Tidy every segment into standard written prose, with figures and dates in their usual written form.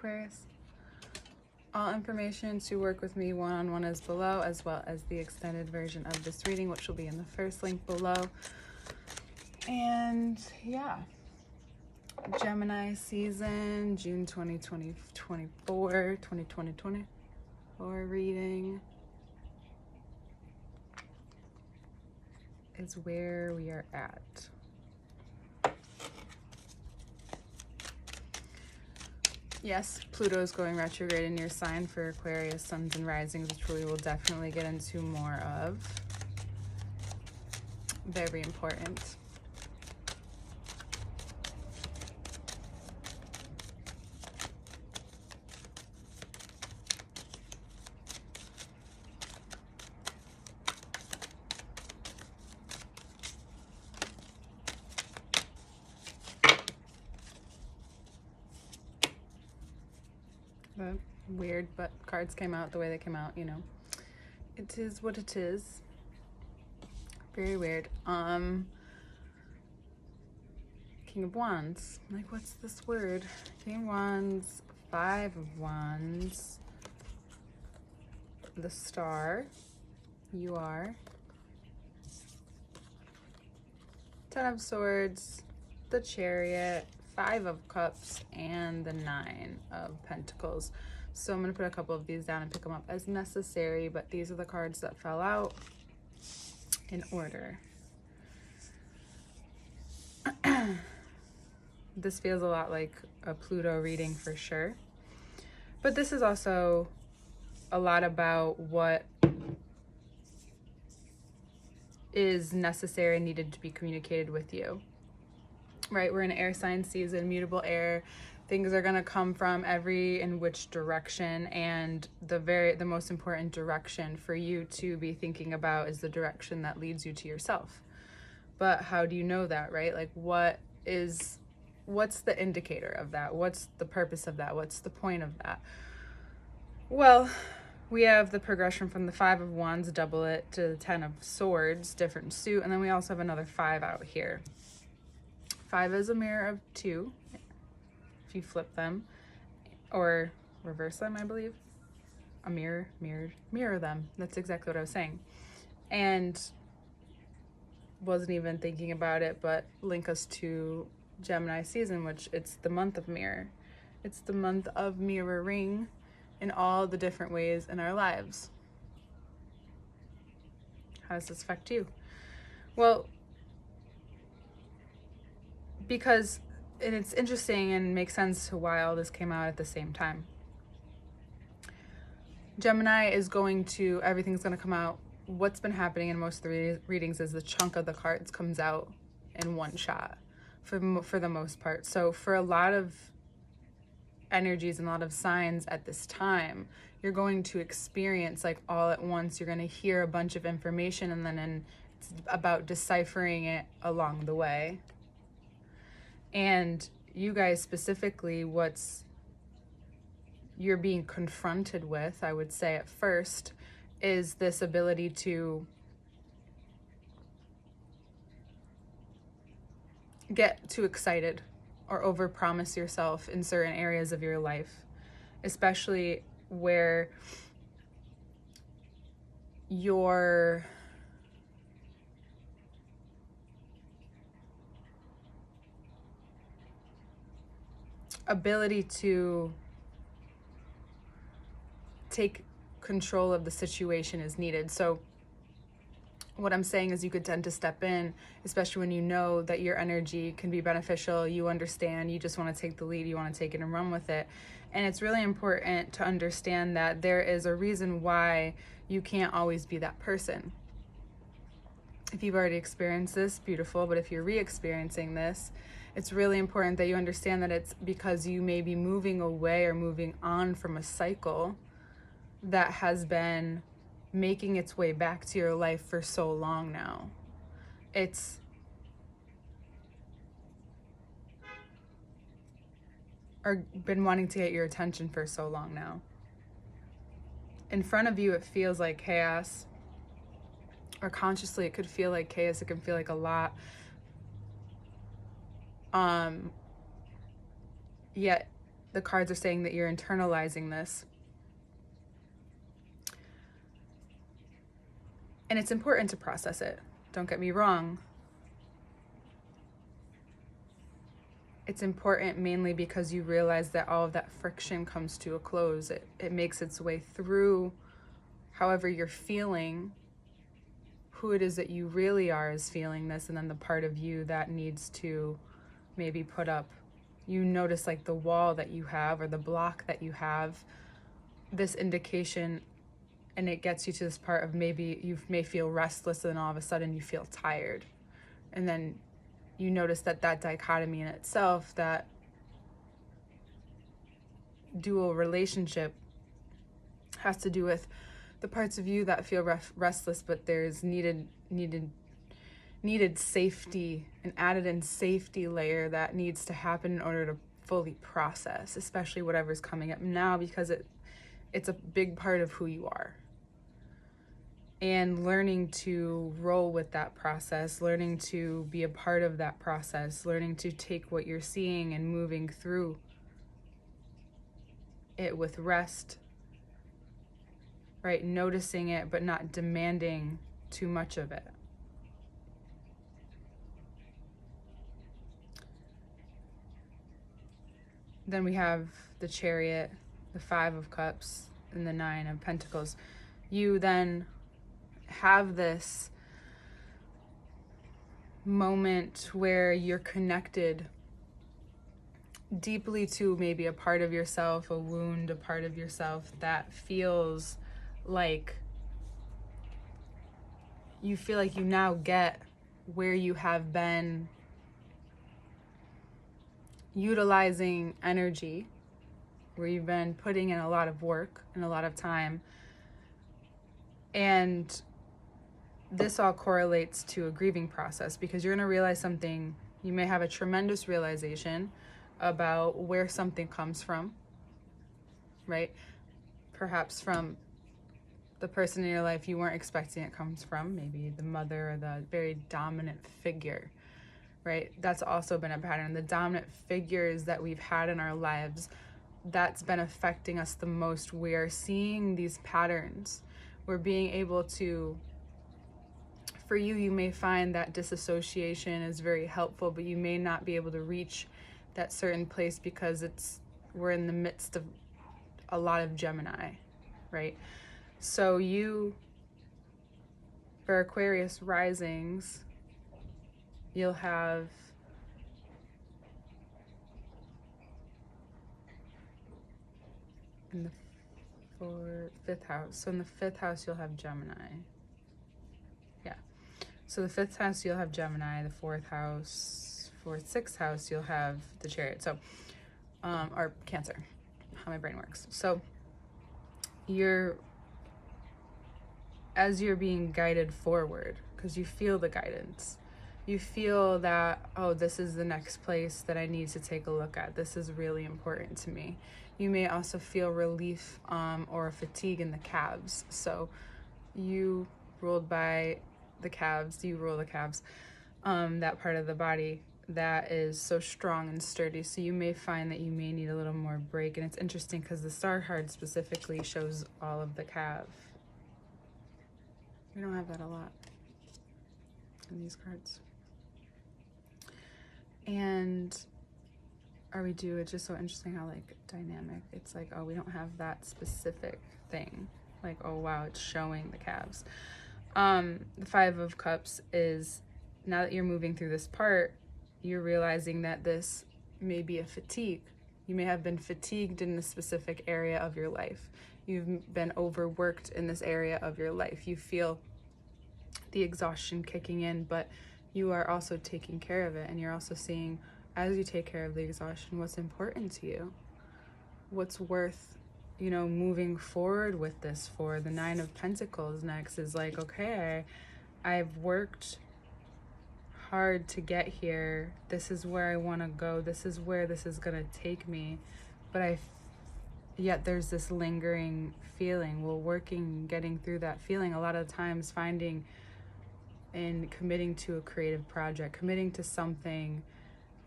Aquarius. All information to work with me one-on-one is below, as well as the extended version of this reading, which will be in the first link below. And yeah, Gemini season, June 2024 reading is where we are at. Yes, Pluto is going retrograde in your sign for Aquarius, suns and risings, which we will definitely get into more of. Very important. Weird, but cards came out the way they came out, you know. It is what it is. Very weird. King of Wands. Like, what's this word? King of Wands, Five of Wands, the Star, you are, Ten of Swords, the Chariot, Five of Cups, and the Nine of Pentacles. So I'm going to put a couple of these down and pick them up as necessary, but these are the cards that fell out in order. This feels a lot like a Pluto reading for sure. But this is also a lot about what is necessary and needed to be communicated with you. Right? We're in air sign season, mutable air. Things are going to come from every in which direction, and the most important direction for you to be thinking about is the direction that leads you to yourself. But how do you know that, right? Like, what's the indicator of that? What's the purpose of that? What's the point of that? Well, we have the progression from the Five of Wands, double it, to the Ten of Swords, different suit, and then we also have another five out here. Five is a mirror of two, if you flip them, or reverse them, I believe. A mirror them. That's exactly what I was saying. And wasn't even thinking about it, but link us to Gemini season, which it's the month of mirror. It's the month of mirroring in all the different ways in our lives. How does this affect you? Well, because, and it's interesting and makes sense to why all this came out at the same time. Gemini is going to, everything's going to come out. What's been happening in most of the readings is the chunk of the cards comes out in one shot for the most part. So for a lot of energies and a lot of signs at this time, you're going to experience, like, all at once. You're going to hear a bunch of information, and then it's about deciphering it along the way. And you guys specifically, you're being confronted with, I would say at first, is this ability to get too excited or overpromise yourself in certain areas of your life, especially where your ability to take control of the situation is needed. So what I'm saying is you could tend to step in, especially when you know that your energy can be beneficial, you understand, you just want to take the lead, you want to take it and run with it. And it's really important to understand that there is a reason why you can't always be that person. If you've already experienced this, beautiful, but if you're re-experiencing this, it's really important that you understand that it's because you may be moving away or moving on from a cycle that has been making its way back to your life for so long now. It's been wanting to get your attention for so long now. In front of you, it feels like chaos, or consciously it could feel like chaos. It can feel like a lot. Yet the cards are saying that you're internalizing this. And it's important to process it. Don't get me wrong. It's important mainly because you realize that all of that friction comes to a close. It makes its way through however you're feeling, who it is that you really are is feeling this, and then the part of you that needs to maybe put up. You notice like the wall that you have or the block that you have, this indication, and it gets you to this part of maybe you may feel restless and then all of a sudden you feel tired. And then you notice that dichotomy in itself, that dual relationship, has to do with the parts of you that feel restless, but there's needed safety, an added in safety layer that needs to happen in order to fully process, especially whatever's coming up now, because it's a big part of who you are. And learning to roll with that process, learning to be a part of that process, learning to take what you're seeing and moving through it with rest, right? Noticing it, but not demanding too much of it. Then we have the Chariot, the Five of Cups, and the Nine of Pentacles. You then have this moment where you're connected deeply to maybe a part of yourself, a wound, a part of yourself that feels like you feel like you now get where you have been utilizing energy, where you've been putting in a lot of work and a lot of time. And this all correlates to a grieving process, because you're going to realize something. You may have a tremendous realization about where something comes from, right? Perhaps from the person in your life you weren't expecting it comes from, maybe the mother or the very dominant figure, right? That's also been a pattern. The dominant figures that we've had in our lives, that's been affecting us the most. We're seeing these patterns. We're being able to, for you, you may find that disassociation is very helpful, but you may not be able to reach that certain place because we're in the midst of a lot of Gemini, right? So you, for Aquarius risings, you'll have in the fifth house. So in the fifth house, you'll have Gemini. Yeah. So the fifth house, you'll have Gemini. The sixth house, you'll have the Chariot. So, or Cancer, how my brain works. So as you're being guided forward, because you feel the guidance, you feel that, oh, this is the next place that I need to take a look at. This is really important to me. You may also feel relief or fatigue in the calves. So you ruled by the calves, you rule the calves, that part of the body that is so strong and sturdy. So you may find that you may need a little more break. And it's interesting because the star card specifically shows all of the calf. We don't have that a lot in these cards. And we do, it's just so interesting how like dynamic. It's like, oh, we don't have that specific thing. Like, oh wow, it's showing the calves. The Five of Cups is, now that you're moving through this part, you're realizing that this may be a fatigue. You may have been fatigued in this specific area of your life. You've been overworked in this area of your life. You feel the exhaustion kicking in, but you are also taking care of it. And you're also seeing, as you take care of the exhaustion, what's important to you, what's worth, moving forward with this for. The Nine of Pentacles next is like, okay, I've worked hard to get here. This is where I want to go. This is where this is going to take me. But yet there's this lingering feeling. Well, getting through that feeling, a lot of times finding and committing to a creative project, committing to something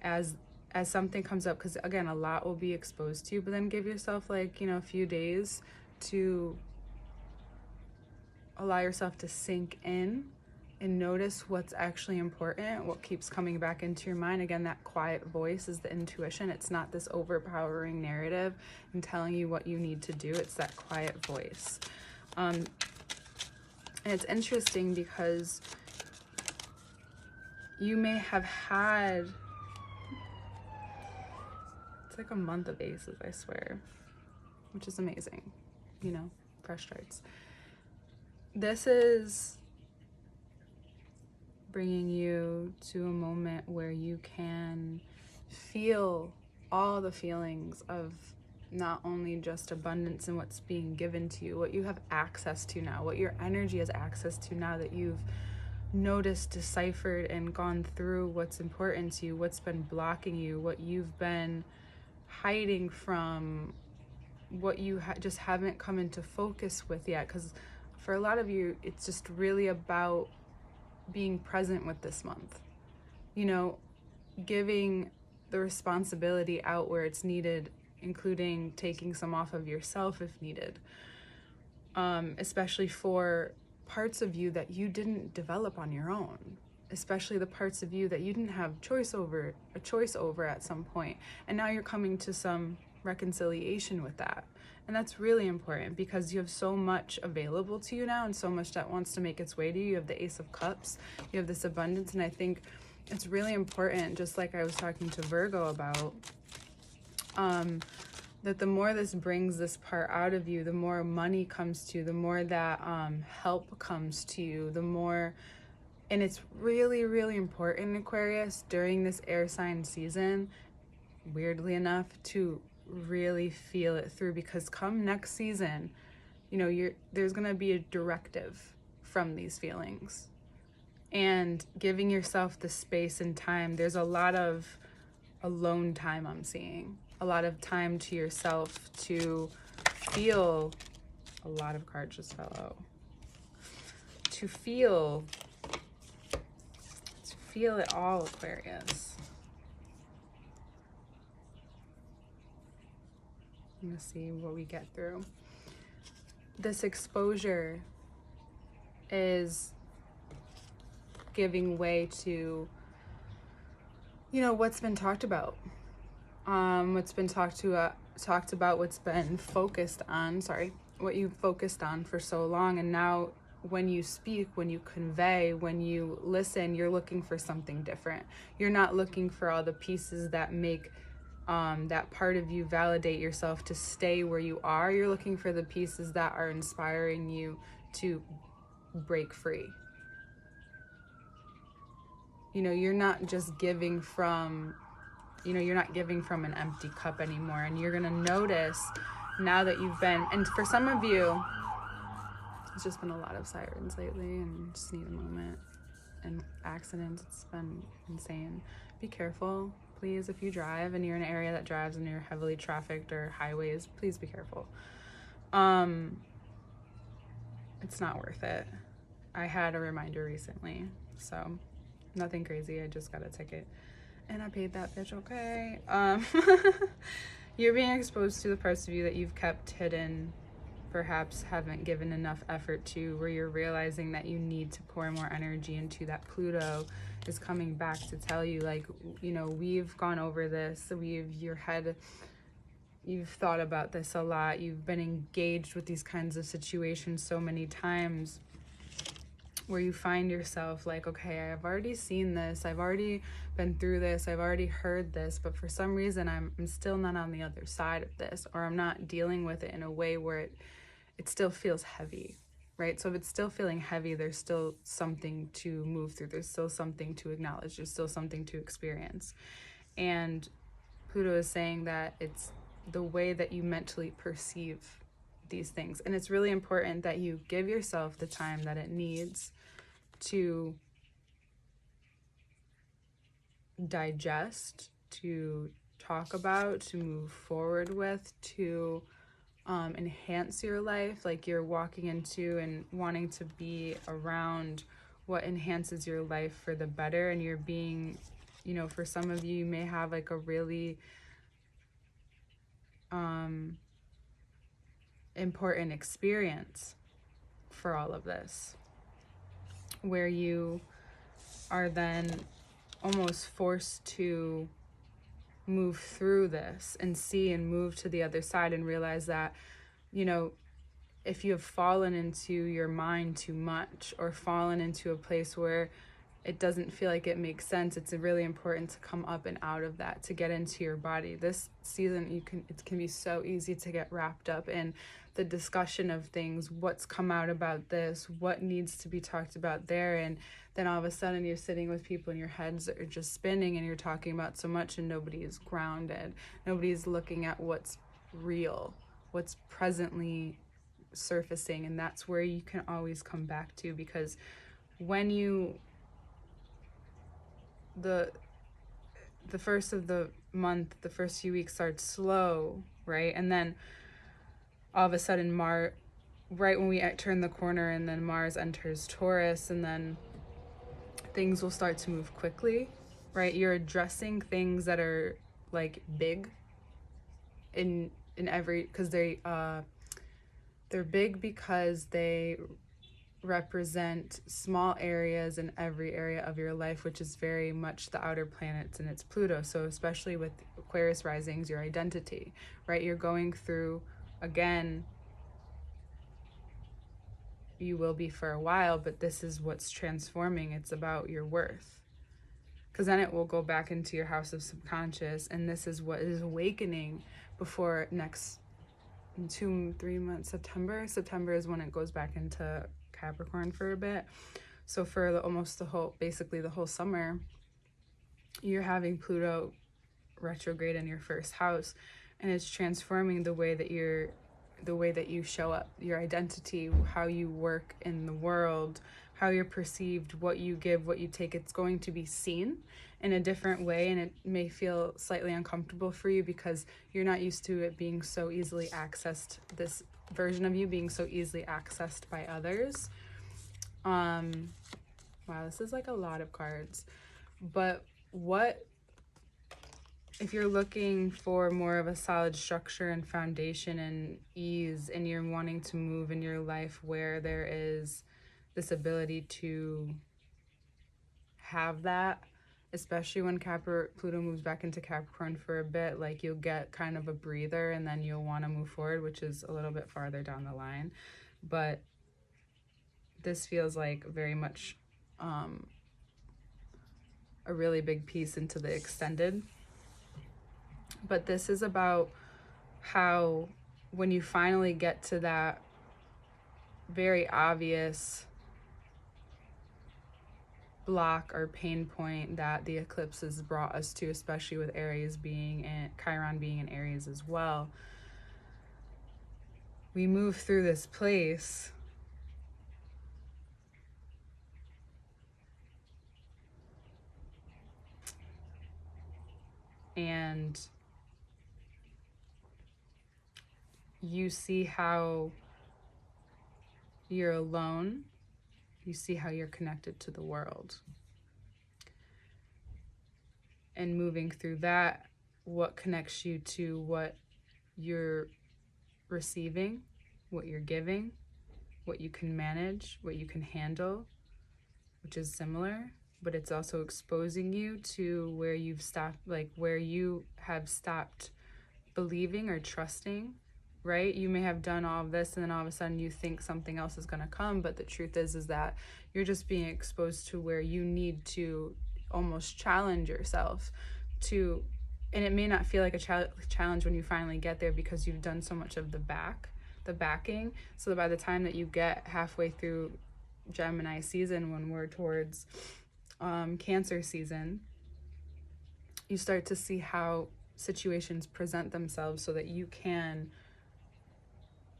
as as something comes up, because again, a lot will be exposed to you, but then give yourself like, you know, a few days to allow yourself to sink in and notice what's actually important, what keeps coming back into your mind. Again, that quiet voice is the intuition. It's not this overpowering narrative and telling you what you need to do. It's that quiet voice. And it's interesting because you may have had, it's like a month of aces, I swear, which is amazing, you know, fresh starts. This is bringing you to a moment where you can feel all the feelings of not only just abundance and what's being given to you, what you have access to now, what your energy has access to now that you've noticed, deciphered, and gone through what's important to you, what's been blocking you, what you've been hiding from, what you just haven't come into focus with yet. Because for a lot of you, it's just really about being present with this month, you know, giving the responsibility out where it's needed, including taking some off of yourself if needed, especially for parts of you that you didn't develop on your own, especially the parts of you that you didn't have a choice over at some point, and now you're coming to some reconciliation with that. And that's really important because you have so much available to you now and so much that wants to make its way to you. You have the Ace of Cups, you have this abundance, and I think it's really important, just like I was talking to Virgo about, that the more this brings this part out of you, the more money comes to you, the more that help comes to you, the more, and it's really, really important, Aquarius, during this air sign season, weirdly enough, to really feel it through, because come next season, you know, there's going to be a directive from these feelings, and giving yourself the space and time. There's a lot of alone time I'm seeing, a lot of time to yourself to feel. A lot of cards just fell out. To feel it all, Aquarius. I'm gonna see what we get through. This exposure is giving way to, you know, what's been talked about, what's been talked about, what's been focused on, what you focused on for so long. And now when you speak, when you convey, when you listen, you're looking for something different. You're not looking for all the pieces that make that part of you validate yourself to stay where you are. You're looking for the pieces that are inspiring you to break free. You know, you're not just giving from, you know, you're not giving from an empty cup anymore. And you're gonna notice now that you've been, and for some of you, it's just been a lot of sirens lately and just need a moment. And accidents, it's been insane. Be careful, please. If you drive and you're in an area that drives and you're heavily trafficked or highways, please be careful. It's not worth it. I had a reminder recently, so nothing crazy. I just got a ticket and I paid that bitch, okay? You're being exposed to the parts of you that you've kept hidden, perhaps haven't given enough effort to, where you're realizing that you need to pour more energy into. That Pluto is coming back to tell you, like, you know, we've gone over this, you've thought about this a lot, you've been engaged with these kinds of situations so many times, where you find yourself like, okay, I've already seen this, I've already been through this, I've already heard this, but for some reason I'm still not on the other side of this, or I'm not dealing with it in a way where it still feels heavy, right? So if it's still feeling heavy, there's still something to move through, there's still something to acknowledge, there's still something to experience. And Pluto is saying that it's the way that you mentally perceive these things. And it's really important that you give yourself the time that it needs to digest, to talk about, to move forward with, to enhance your life. Like, you're walking into and wanting to be around what enhances your life for the better, and you're being you know, for some of you, you may have like a really important experience for all of this, where you are then almost forced to move through this and see and move to the other side and realize that, you know, if you have fallen into your mind too much or fallen into a place where it doesn't feel like it makes sense, it's really important to come up and out of that, to get into your body. This season, it can be so easy to get wrapped up in the discussion of things, what's come out about this, what needs to be talked about there, and then all of a sudden you're sitting with people and your heads are just spinning and you're talking about so much and nobody is grounded. Nobody's looking at what's real, what's presently surfacing, and that's where you can always come back to, because when you the first of the month, the first few weeks start slow, right? And then all of a sudden right when we turn the corner, and then Mars enters Taurus, and then things will start to move quickly, right? You're addressing things that are like big in every, because they're big because they represent small areas in every area of your life, which is very much the outer planets, and it's Pluto. So especially with Aquarius risings, your identity, right? You're going through, again, you will be for a while, but this is what's transforming. It's about your worth, because then it will go back into your house of subconscious, and this is what is awakening before next 2-3 months. September is when it goes back into Capricorn for a bit. So for basically the whole summer, you're having Pluto retrograde in your first house, and it's transforming the way that you show up, your identity, how you work in the world, how you're perceived, what you give, what you take. It's going to be seen in a different way, and it may feel slightly uncomfortable for you because you're not used to it being so easily accessed, this version of you being so easily accessed by others. Wow, this is like a lot of cards. But if you're looking for more of a solid structure and foundation and ease, and you're wanting to move in your life where there is this ability to have that, especially when Pluto moves back into Capricorn for a bit, like you'll get kind of a breather and then you'll want to move forward, which is a little bit farther down the line. But this feels like very much a really big piece into the extended. But this is about how when you finally get to that very obvious block or pain point that the eclipses brought us to, especially with Aries Chiron being in Aries as well, we move through this place and you see how you're alone. You see how you're connected to the world. And moving through that, what connects you to what you're receiving, what you're giving, what you can manage, what you can handle, which is similar, but it's also exposing you to where you've stopped, like where you have stopped believing or trusting, right? You may have done all of this and then all of a sudden you think something else is going to come, but the truth is that you're just being exposed to where you need to almost challenge yourself to, and it may not feel like a challenge when you finally get there because you've done so much of the backing, so that by the time that you get halfway through Gemini season, when we're towards Cancer season, you start to see how situations present themselves so that you can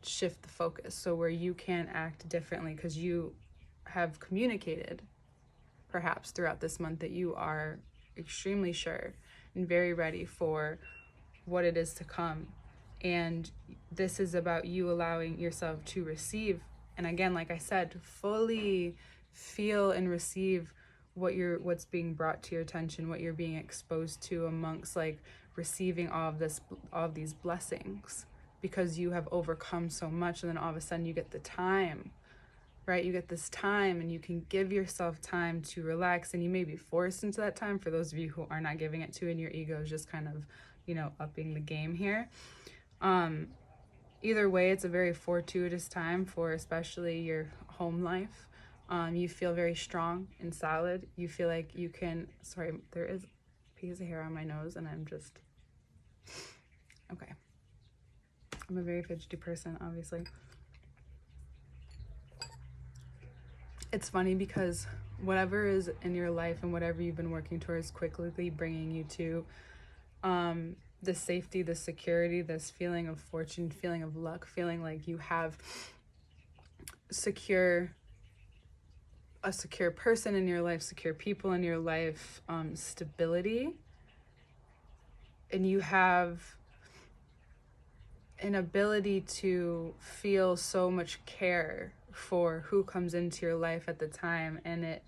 shift the focus, so where you can act differently because you have communicated perhaps throughout this month that you are extremely sure and very ready for what it is to come. And this is about you allowing yourself to receive, and again, like I said, fully feel and receive what's being brought to your attention, what you're being exposed to amongst like receiving all of these blessings, because you have overcome so much. And then all of a sudden you get the time, right? You get this time and you can give yourself time to relax, and you may be forced into that time for those of you who are not giving it to, and your ego is just kind of, upping the game here. Either way, it's a very fortuitous time for especially your home life. You feel very strong and solid. You feel like you can, sorry, there is a piece of hair on my nose and I'm just, okay. I'm a very fidgety person, obviously. It's funny because whatever is in your life and whatever you've been working towards quickly bringing you to the safety, the security, this feeling of fortune, feeling of luck, feeling like you have a secure person in your life, secure people in your life, stability, and you have an ability to feel so much care for who comes into your life at the time, and it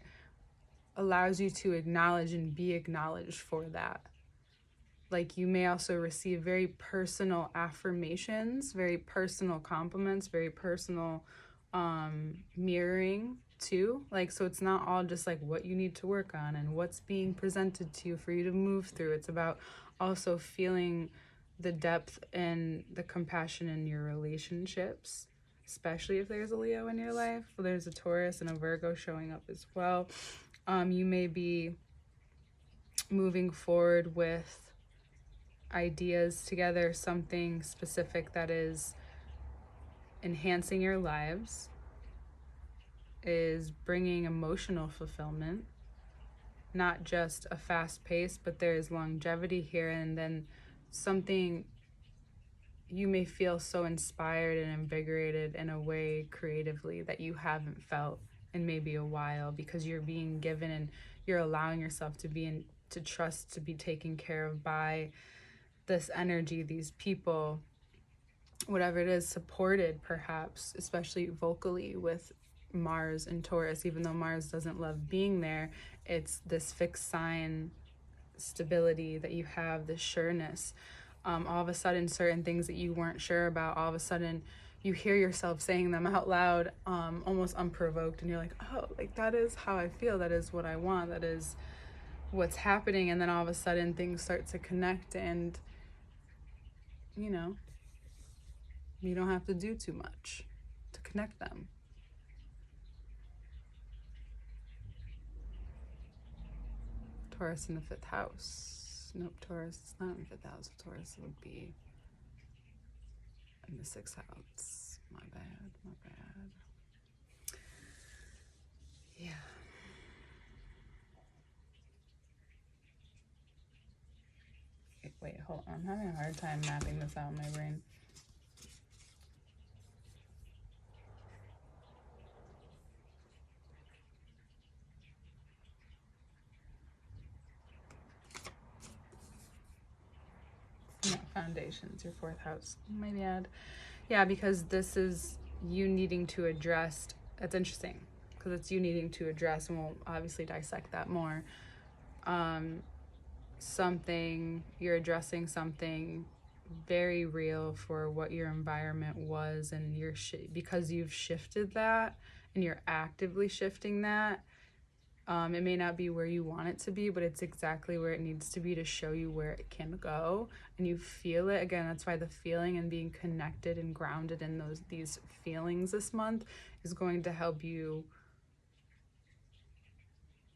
allows you to acknowledge and be acknowledged for that. Like, you may also receive very personal affirmations, very personal compliments, very personal mirroring too. Like, so it's not all just like what you need to work on and what's being presented to you for you to move through. It's about also feeling the depth and the compassion in your relationships, especially if there's a Leo in your life. Well, there's a Taurus and a Virgo showing up as well. You may be moving forward with ideas together, something specific that is enhancing your lives, is bringing emotional fulfillment, not just a fast pace, but there is longevity here. And then something, you may feel so inspired and invigorated in a way creatively that you haven't felt in maybe a while, because you're being given and you're allowing yourself to to trust, to be taken care of by this energy, these people, whatever it is, supported perhaps, especially vocally with Mars and Taurus. Even though Mars doesn't love being there, it's this fixed sign stability that you have, this sureness. All of a sudden, certain things that you weren't sure about, all of a sudden you hear yourself saying them out loud, almost unprovoked, and you're like, oh, like that is how I feel, that is what I want, that is what's happening. And then all of a sudden things start to connect, and you don't have to do too much to connect them. Taurus in the 5th house. Nope, Taurus, it's not in the 5th house. Taurus would be in the 6th house. My bad. Yeah. Wait, hold on. I'm having a hard time mapping this out in my brain. No, foundations, your 4th house. My bad. Yeah, because this is you needing to address. That's interesting, because it's you needing to address, and we'll obviously dissect that more. You're addressing something very real for what your environment was, and because you've shifted that and you're actively shifting that. It may not be where you want it to be, but it's exactly where it needs to be to show you where it can go, and you feel it. Again, that's why the feeling and being connected and grounded in these feelings this month is going to help you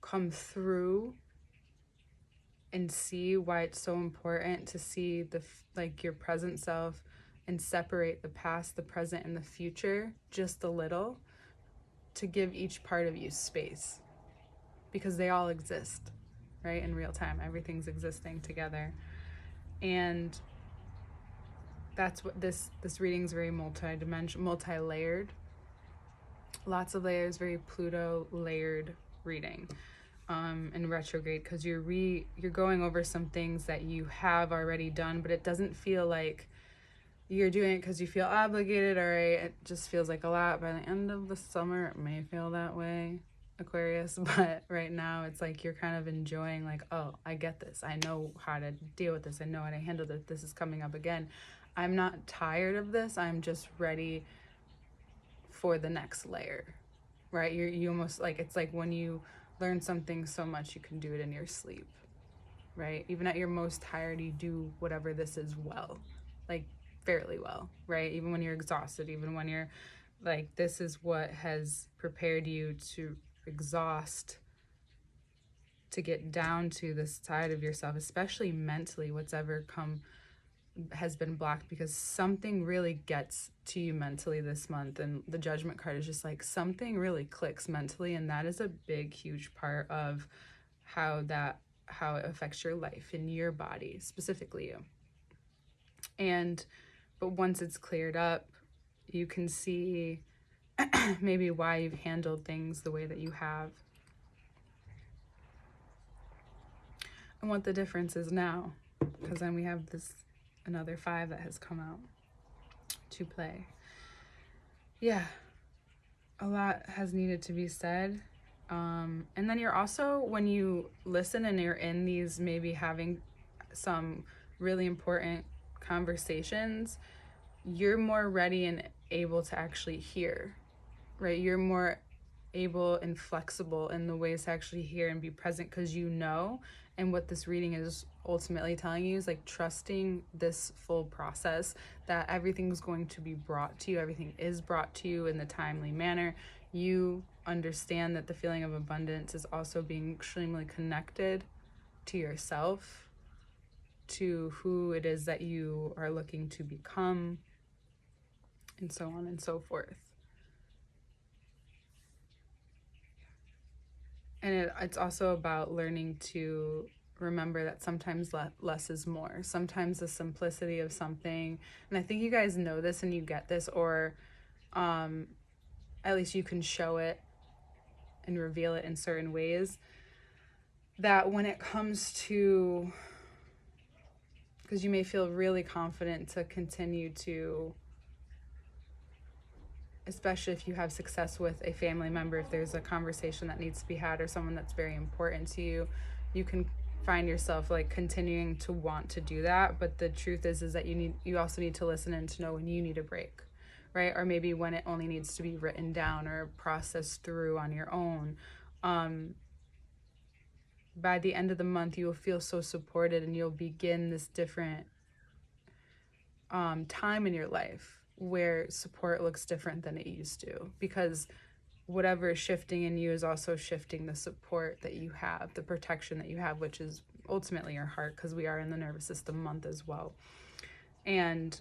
come through and see why it's so important to see your present self and separate the past, the present, and the future just a little, to give each part of you space, because they all exist, right? In real time, everything's existing together. And that's what this reading is very multi-dimensional, multi-layered, lots of layers, very Pluto layered reading. In retrograde, because you're going over some things that you have already done, but it doesn't feel like you're doing it because you feel obligated, or it just feels like a lot. By the end of the summer, it may feel that way Aquarius, but right now it's like you're kind of enjoying, like, oh, I get this. I know how to deal with this. I know how to handle this. This is coming up again. I'm not tired of this. I'm just ready for the next layer, right? You almost like, it's like when you learn something so much, you can do it in your sleep, right? Even at your most tired, you do whatever this is well, like fairly well, right? Even when you're exhausted, even when you're like, this is what has prepared you to exhaust, to get down to this side of yourself, especially mentally. What's ever come has been blocked, because something really gets to you mentally this month, and the Judgment card is just like something really clicks mentally, and that is a big, huge part of how it affects your life and your body, specifically you. And but once it's cleared up, you can see maybe why you've handled things the way that you have, and what the difference is now, because then we have this another 5 that has come out to play. Yeah, a lot has needed to be said. And then you're also, when you listen and you're in these, maybe having some really important conversations, you're more ready and able to actually hear, right? You're more able and flexible in the ways to actually hear and be present, because you know. And what this reading is ultimately telling you is like trusting this full process, that everything's going to be brought to you. Everything is brought to you in the timely manner. You understand that the feeling of abundance is also being extremely connected to yourself, to who it is that you are looking to become, and so on and so forth. And it's also about learning to remember that sometimes less is more. Sometimes the simplicity of something, and I think you guys know this and you get this, or at least you can show it and reveal it in certain ways, that when it comes to, because you may feel really confident to continue to, especially if you have success with a family member, if there's a conversation that needs to be had or someone that's very important to you, you can find yourself like continuing to want to do that. But the truth is that you also need to listen and to know when you need a break, right? Or maybe when it only needs to be written down or processed through on your own. By the end of the month, you will feel so supported, and you'll begin this different time in your life where support looks different than it used to, because whatever is shifting in you is also shifting the support that you have, the protection that you have, which is ultimately your heart, because we are in the nervous system month as well. And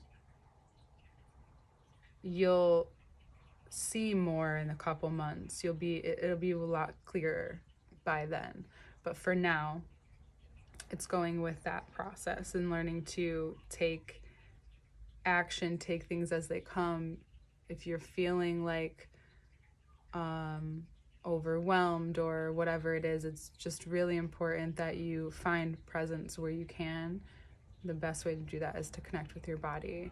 you'll see more in a couple months. It'll be a lot clearer by then. But for now, it's going with that process and learning to take action, take things as they come. If you're feeling like overwhelmed or whatever it is, it's just really important that you find presence where you can. The best way to do that is to connect with your body,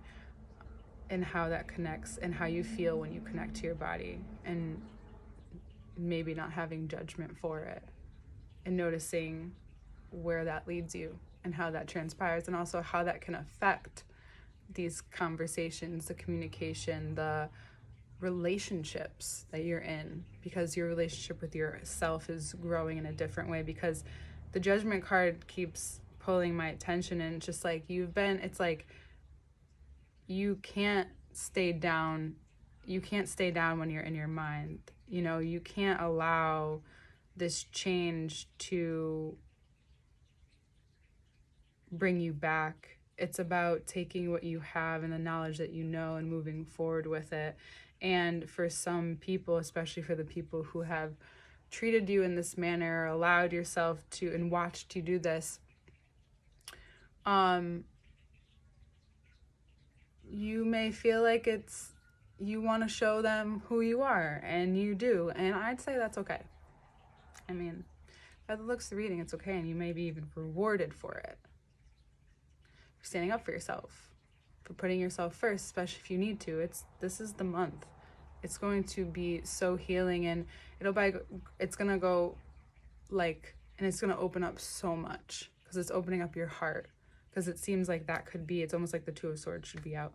and how that connects, and how you feel when you connect to your body, and maybe not having judgment for it, and noticing where that leads you and how that transpires, and also how that can affect these conversations, the communication, the relationships that you're in, because your relationship with yourself is growing in a different way. Because the Judgment card keeps pulling my attention, and just like it's like you can't stay down when you're in your mind. You can't allow this change to bring you back. It's about taking what you have and the knowledge that you know and moving forward with it. And for some people, especially for the people who have treated you in this manner, or allowed yourself to and watched you do this, you may feel like you want to show them who you are, and you do. And I'd say that's okay. I mean, by the looks of the reading, it's okay, and you may be even rewarded for it. For standing up for yourself, for putting yourself first, especially if you need to. This is the month. it's going to be so healing, and it's gonna go like, and it's gonna open up so much, because it's opening up your heart, because it seems like that could be, it's almost like the Two of Swords should be out.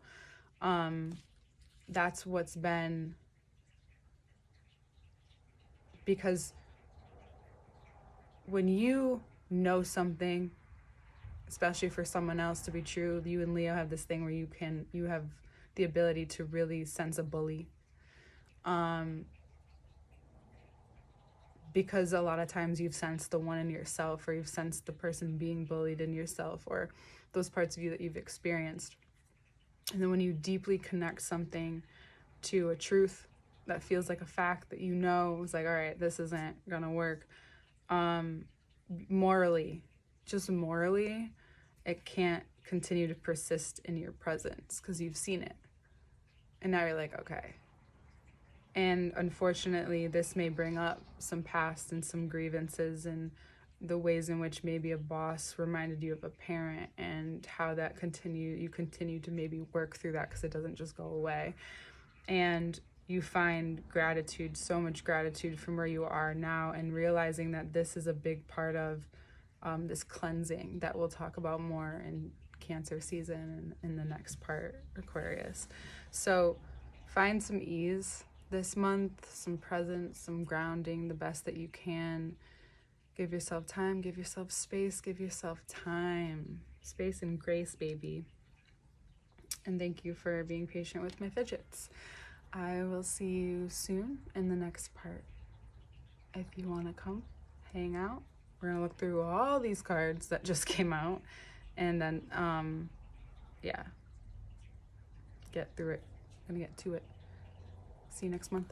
That's what's been, because when you know something, especially for someone else to be true, you and Leo have this thing where you have the ability to really sense a bully. Because a lot of times you've sensed the one in yourself, or you've sensed the person being bullied in yourself, or those parts of you that you've experienced. And then when you deeply connect something to a truth that feels like a fact that you know, it's like, all right, this isn't gonna work. Morally, just morally, it can't continue to persist in your presence because you've seen it. And now you're like, okay. And unfortunately, this may bring up some past and some grievances, and the ways in which maybe a boss reminded you of a parent, and how that you continue to maybe work through that, because it doesn't just go away. And you find gratitude, so much gratitude from where you are now, and realizing that this is a big part of this cleansing that we'll talk about more in Cancer season and in the next part, Aquarius. So find some ease this month, some presence, some grounding, the best that you can. Give yourself time, give yourself space, give yourself time. Space and grace, baby. And thank you for being patient with my fidgets. I will see you soon in the next part. If you want to come hang out, we're going to look through all these cards that just came out, and then, yeah, get through it. Gonna get to it. See you next month.